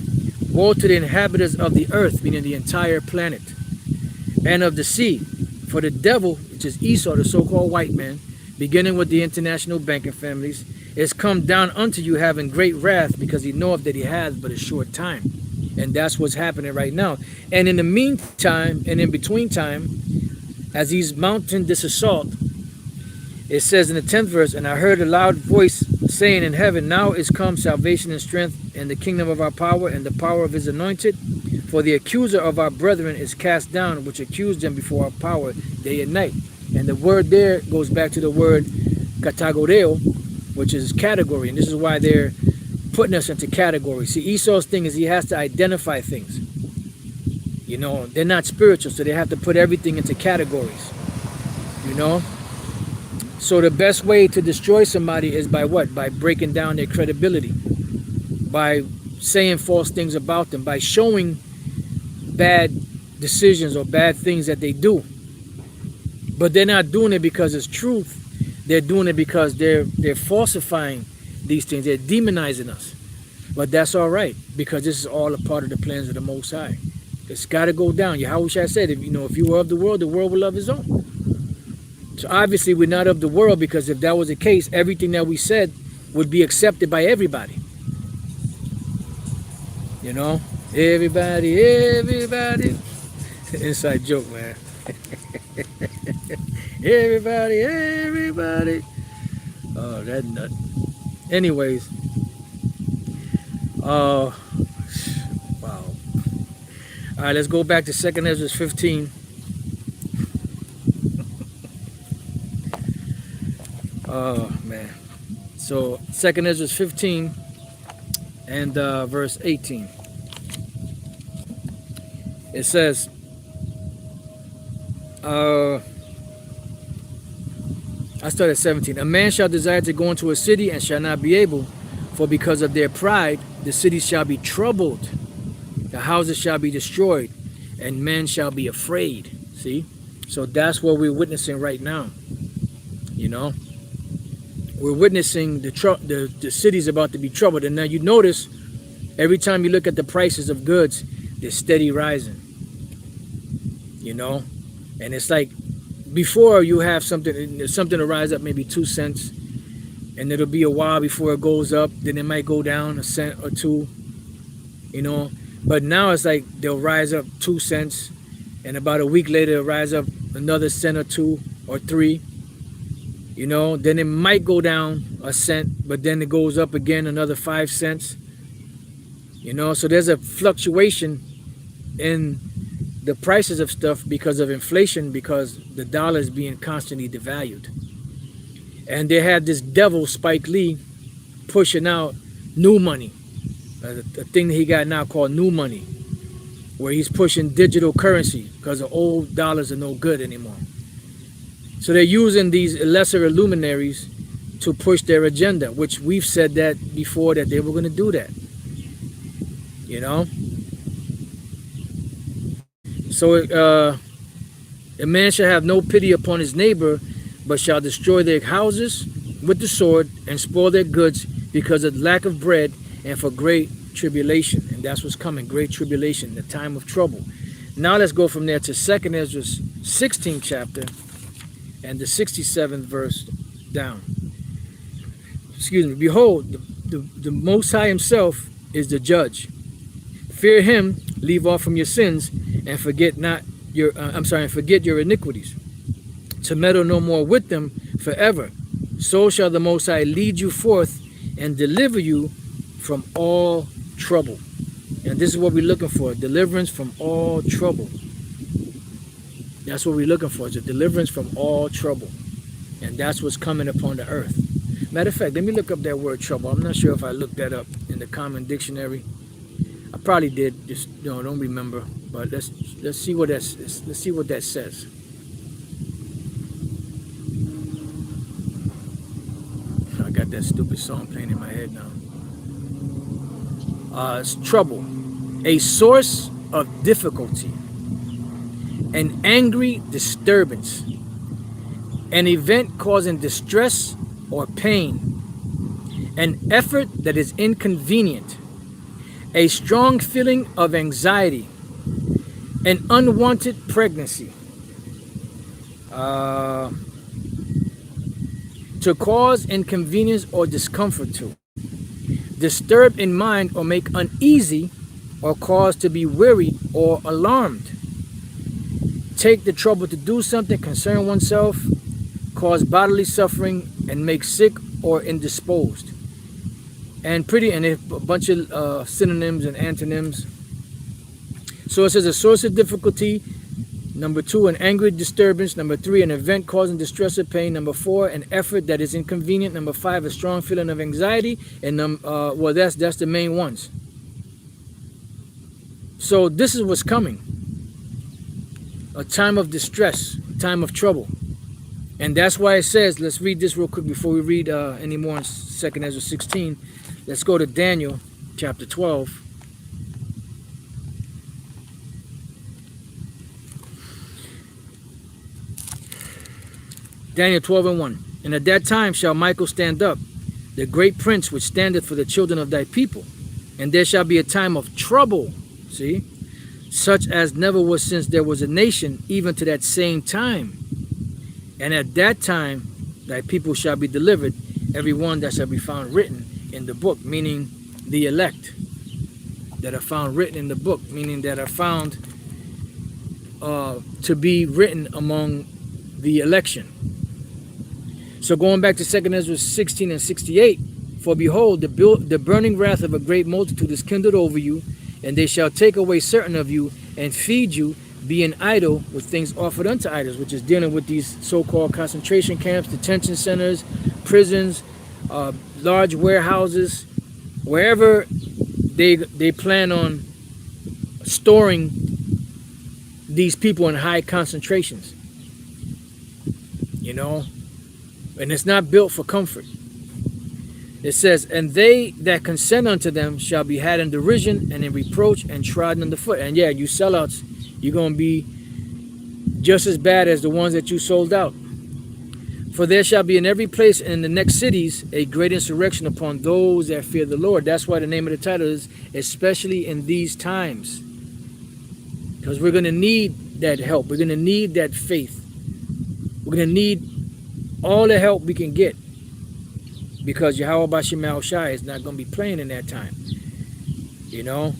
Woe to the inhabitants of the earth, meaning the entire planet, and of the sea. For the devil, which is Esau, the so-called white man, beginning with the international banking families, is come down unto you having great wrath, because he knoweth that he has but a short time. And that's what's happening right now. And in the meantime, and in between time, as he's mounting this assault, it says in the 10th verse, and I heard a loud voice saying in heaven, now is come salvation and strength, and the kingdom of our power, and the power of his anointed. For the accuser of our brethren is cast down, which accused them before our power day and night. And the word there goes back to the word katagoreo, which is category. And this is why they're putting us into categories. See, Esau's thing is he has to identify things. You know, they're not spiritual, so they have to put everything into categories. You know? So the best way to destroy somebody is by what? By breaking down their credibility. By saying false things about them. By showing bad decisions or bad things that they do. But they're not doing it because it's truth. They're doing it because they're falsifying these things. They're demonizing us. But that's all right, because this is all a part of the plans of the Most High. It's got to go down. Yahushua said, if you were of the world will love his own. So obviously we're not of the world, because if that was the case, everything that we said would be accepted by everybody. You know? Everybody. Inside joke, man. Everybody. Oh, that nut. Anyways. Wow. Alright, let's go back to 2nd Ezra 15. Oh, man. So, 2nd Ezra 15 and verse 18. It says, I started at 17. A man shall desire to go into a city and shall not be able, for because of their pride, the city shall be troubled, the houses shall be destroyed, and men shall be afraid. See? So that's what we're witnessing right now. You know? We're witnessing the city's about to be troubled. And now you notice, every time you look at the prices of goods, they're steady rising. You know? And it's like, before you have something to rise up maybe 2 cents, and it'll be a while before it goes up, then it might go down 1 cent or 2, you know. But now it's like they'll rise up 2 cents, and about a week later it'll rise up another cent or 2 or 3, you know. Then it might go down 1 cent, but then it goes up again another 5 cents, you know. So there's a fluctuation in the prices of stuff because of inflation, because the dollar is being constantly devalued. And they had this devil, Spike Lee, pushing out new money, a thing that he got now called new money, where he's pushing digital currency because the old dollars are no good anymore. So they're using these lesser luminaries to push their agenda, which we've said that before, that they were going to do that. You know? So a man shall have no pity upon his neighbor, but shall destroy their houses with the sword and spoil their goods because of lack of bread and for great tribulation. And that's what's coming, great tribulation, the time of trouble. Now let's go from there to 2nd Ezra 16th chapter and the 67th verse down. Excuse me. Behold, the Most High himself is the judge. Fear him, leave off from your sins, and forget not your forget your iniquities, to meddle no more with them forever. So shall the Most High lead you forth and deliver you from all trouble. And this is what we're looking for, deliverance from all trouble. That's what we're looking for, is a deliverance from all trouble. And that's what's coming upon the earth. Matter of fact, let me look up that word trouble. I'm not sure if I looked that up in the Common Dictionary. I probably did, just don't remember. But let's see what that says. I got that stupid song playing in my head now. It's trouble, a source of difficulty, an angry disturbance, an event causing distress or pain, an effort that is inconvenient, a strong feeling of anxiety, an unwanted pregnancy, to cause inconvenience or discomfort to, disturb in mind or make uneasy or cause to be weary or alarmed, take the trouble to do something, concern oneself, cause bodily suffering, and make sick or indisposed. And a bunch of synonyms and antonyms. So it says a source of difficulty. Number 2, an angry disturbance. Number 3, an event causing distress or pain. Number 4, an effort that is inconvenient. Number 5, a strong feeling of anxiety. And well, that's the main ones. So this is what's coming. A time of distress, a time of trouble. And that's why it says, let's read this real quick before we read any more in 2 Ezra 16. Let's go to Daniel chapter 12. Daniel 12 and 1. And at that time shall Michael stand up, the great prince which standeth for the children of thy people. And there shall be a time of trouble, see, such as never was since there was a nation, even to that same time. And at that time thy people shall be delivered, every one that shall be found written in the book, meaning the elect that are found written in the book, meaning that are found to be written among the election. So going back to 2 Ezra 16 and 68, for behold, the burning wrath of a great multitude is kindled over you, and they shall take away certain of you and feed you, being idle with things offered unto idols, which is dealing with these so-called concentration camps, detention centers, prisons, large warehouses, wherever they plan on storing these people in high concentrations, you know. And it's not built for comfort. It says, and they that consent unto them shall be had in derision and in reproach and trodden underfoot. And yeah, you sellouts, you're going to be just as bad as the ones that you sold out. For there shall be in every place and in the next cities a great insurrection upon those that fear the Lord. That's why the name of the title is, especially in these times. Because we're going to need that help. We're going to need that faith. We're going to need all the help we can get, because Yahweh Bashim Al Shai is not going to be playing in that time, you know.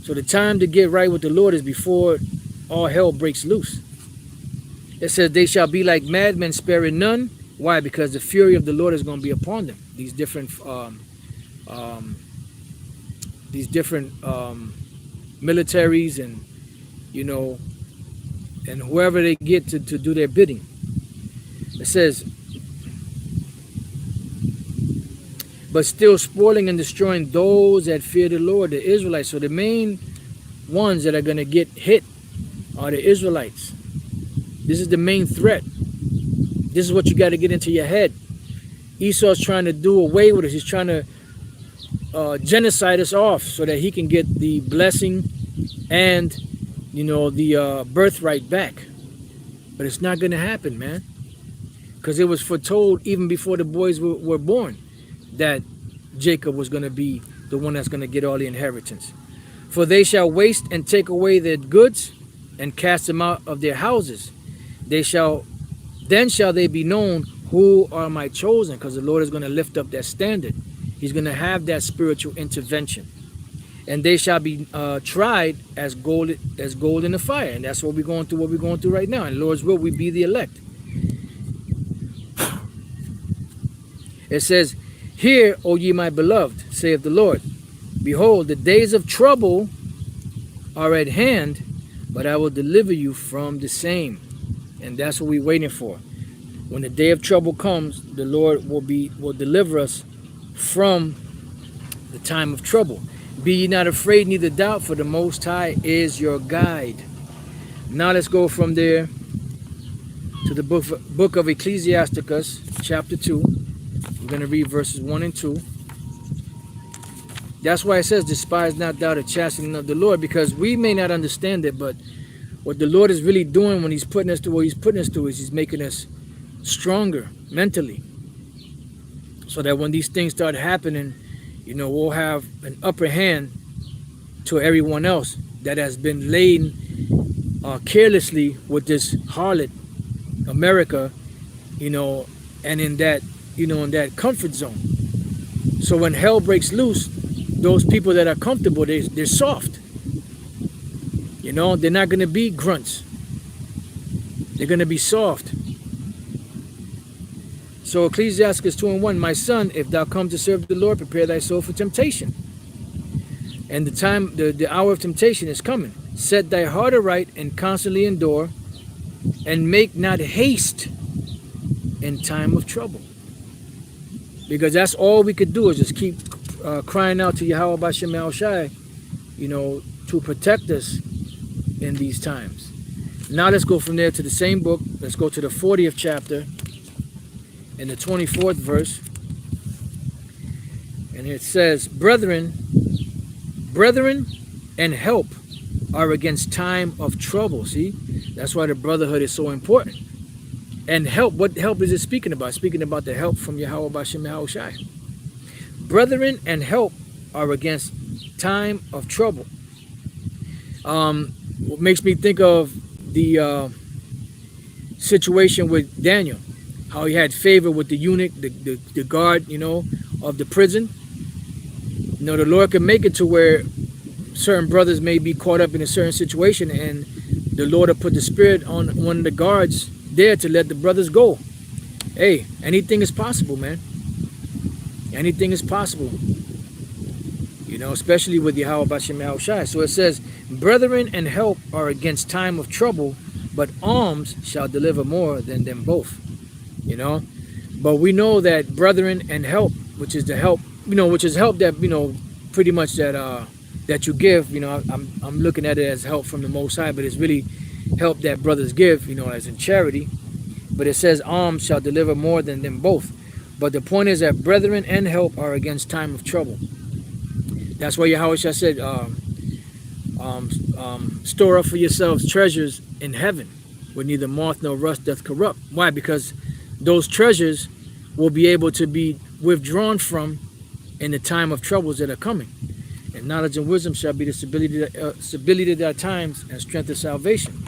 So the time to get right with the Lord is before all hell breaks loose. It says they shall be like madmen, sparing none. Why? Because the fury of the Lord is going to be upon them. These different militaries and, you know, and whoever they get to do their bidding. It says, but still spoiling and destroying those that fear the Lord, the Israelites. So the main ones that are going to get hit are the Israelites. This is the main threat. This is what you got to get into your head. Esau's trying to do away with us. He's trying to genocide us off so that he can get the blessing and, you know, the birthright back. But it's not going to happen, man. Because it was foretold even before the boys were born that Jacob was going to be the one that's going to get all the inheritance. For they shall waste and take away their goods and cast them out of their houses. Then shall they be known who are my chosen, because the Lord is going to lift up that standard. He's going to have that spiritual intervention. And they shall be tried as gold in the fire. And that's what we're going through right now. And Lord's will, we be the elect. It says, hear, O ye my beloved, saith the Lord. Behold, the days of trouble are at hand, but I will deliver you from the same. And that's what we're waiting for. When the day of trouble comes, the Lord will deliver us from the time of trouble. Be ye not afraid, neither doubt, for the Most High is your guide. Now let's go from there to the book of Ecclesiasticus, chapter 2. We're going to read verses 1 and 2. That's why it says, despise not thou the chastening of the Lord, because we may not understand it, but what the Lord is really doing when he's putting us to what he's putting us to is he's making us stronger mentally. so that when these things start happening, we'll have an upper hand to everyone else that has been laden carelessly with this harlot America, and in that comfort zone. So when hell breaks loose, those people that are comfortable, they're soft. They're not going to be grunts. They're going to be soft. So Ecclesiastes 2:1, my son, if thou come to serve the Lord, prepare thy soul for temptation. And the hour of temptation is coming. Set thy heart aright and constantly endure, and make not haste in time of trouble. Because that's all we could do, is just keep crying out to Yahweh Bashem Yahushai, to protect us in these times. Now let's go from there to the same book. Let's go to the 40th chapter in the 24th verse. And it says, Brethren and help are against time of trouble. See, that's why the brotherhood is so important. And help, what help is it speaking about? Speaking about the help from Yahweh Bashem Yahushai. Brethren and help are against time of trouble. What makes me think of the situation with Daniel, how he had favor with the eunuch, the guard, of the prison. The Lord can make it to where certain brothers may be caught up in a certain situation, and the Lord will put the spirit on one of the guards there to let the brothers go. Hey, anything is possible, man. Anything is possible. Especially with Yahweh Bashem Yahushai. So it says, brethren and help are against time of trouble, but alms shall deliver more than them both. But we know that brethren and help, which is the help, which is help that, pretty much that you give, I'm looking at it as help from the Most High, but it's really help that brothers give, as in charity. But it says alms shall deliver more than them both. But the point is that brethren and help are against time of trouble. That's why Yahweh said, store up for yourselves treasures in heaven, where neither moth nor rust doth corrupt. Why? Because those treasures will be able to be withdrawn from in the time of troubles that are coming. And knowledge and wisdom shall be the stability of thy times and strength of salvation.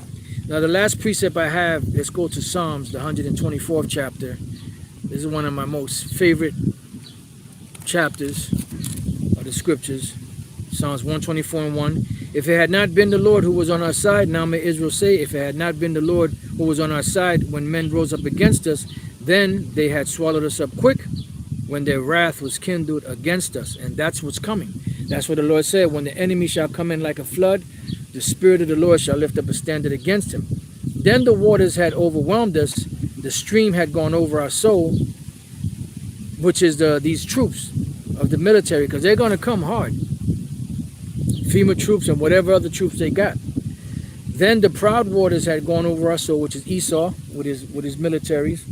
Now the last precept I have, let's go to Psalms, the 124th chapter. This is one of my most favorite chapters of the scriptures. Psalms 124:1. If it had not been the Lord who was on our side, now may Israel say, if it had not been the Lord who was on our side when men rose up against us, then they had swallowed us up quick when their wrath was kindled against us. And that's what's coming. That's what the Lord said. When the enemy shall come in like a flood, the Spirit of the Lord shall lift up a standard against him. Then the waters had overwhelmed us. The stream had gone over our soul, which is these troops of the military, because they're going to come hard. FEMA troops and whatever other troops they got. Then the proud waters had gone over our soul, which is Esau with his militaries.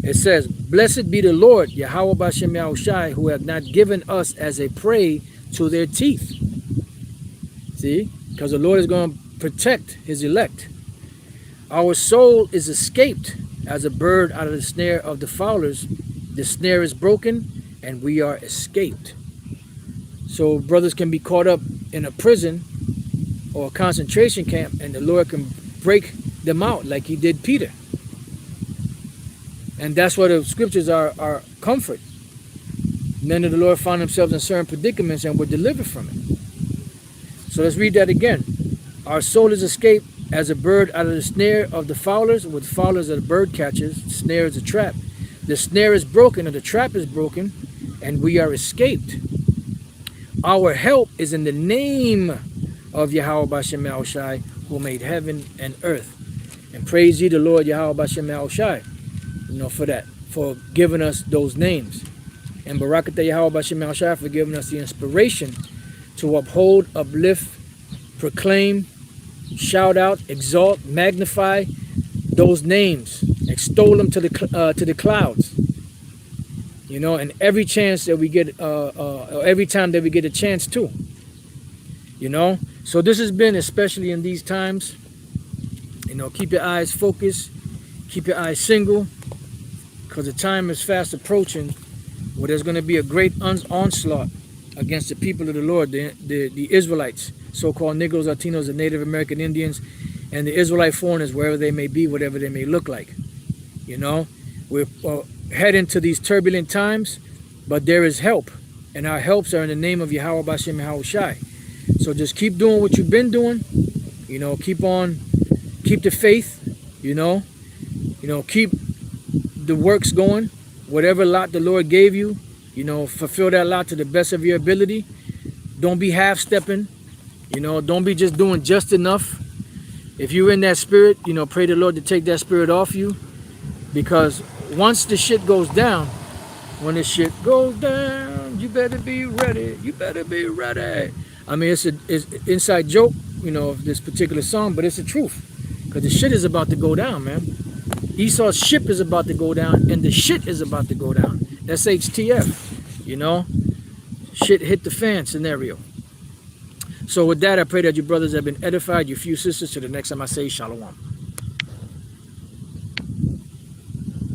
It says, blessed be the Lord, Yahweh Bashem Yahushai, who have not given us as a prey to their teeth. See? Because the Lord is going to protect his elect. Our soul is escaped as a bird out of the snare of the fowlers. The snare is broken and we are escaped. So brothers can be caught up in a prison or a concentration camp, and the Lord can break them out like he did Peter. And that's why the scriptures are comfort. Men of the Lord found themselves in certain predicaments and were delivered from it. So let's read that again. Our soul is escaped as a bird out of the snare of the fowlers. With fowlers are the bird catchers. The snare is a trap. The snare is broken, or the trap is broken, and we are escaped. Our help is in the name of Yahweh Bashem Yahushai, who made heaven and earth. And praise ye the Lord Yahweh Bashem Yahushai, for that, for giving us those names. And Barakatah Yahweh Bashem Yahushai for giving us the inspiration to uphold, uplift, proclaim, shout out, exalt, magnify those names, extol them to the clouds. And every chance that we get, every time that we get a chance to, So this has been, especially in these times, keep your eyes focused, keep your eyes single, because the time is fast approaching where there's going to be a great onslaught against the people of the Lord, the Israelites, so-called Negroes, Latinos, and Native American Indians, and the Israelite foreigners, wherever they may be, whatever they may look like. You know, we're heading to these turbulent times, but there is help, and our helps are in the name of Yahweh Bashem Yahweh Shai. So just keep doing what you've been doing. You know, keep the faith. You know, keep the works going. Whatever lot the Lord gave you, you know, fulfill that lot to the best of your ability. Don't be half-stepping. You know, don't be just doing just enough. If you're in that spirit, you know, pray the Lord to take that spirit off you. Because once the shit goes down, when the shit goes down, you better be ready. You better be ready. I mean, it's an inside joke, you know, of this particular song, but it's the truth. Because the shit is about to go down, man. Esau's ship is about to go down, and the shit is about to go down. SHTF, you know? Shit hit the fan scenario. So with that, I pray that you brothers have been edified, you few sisters. To the next time I say shalom.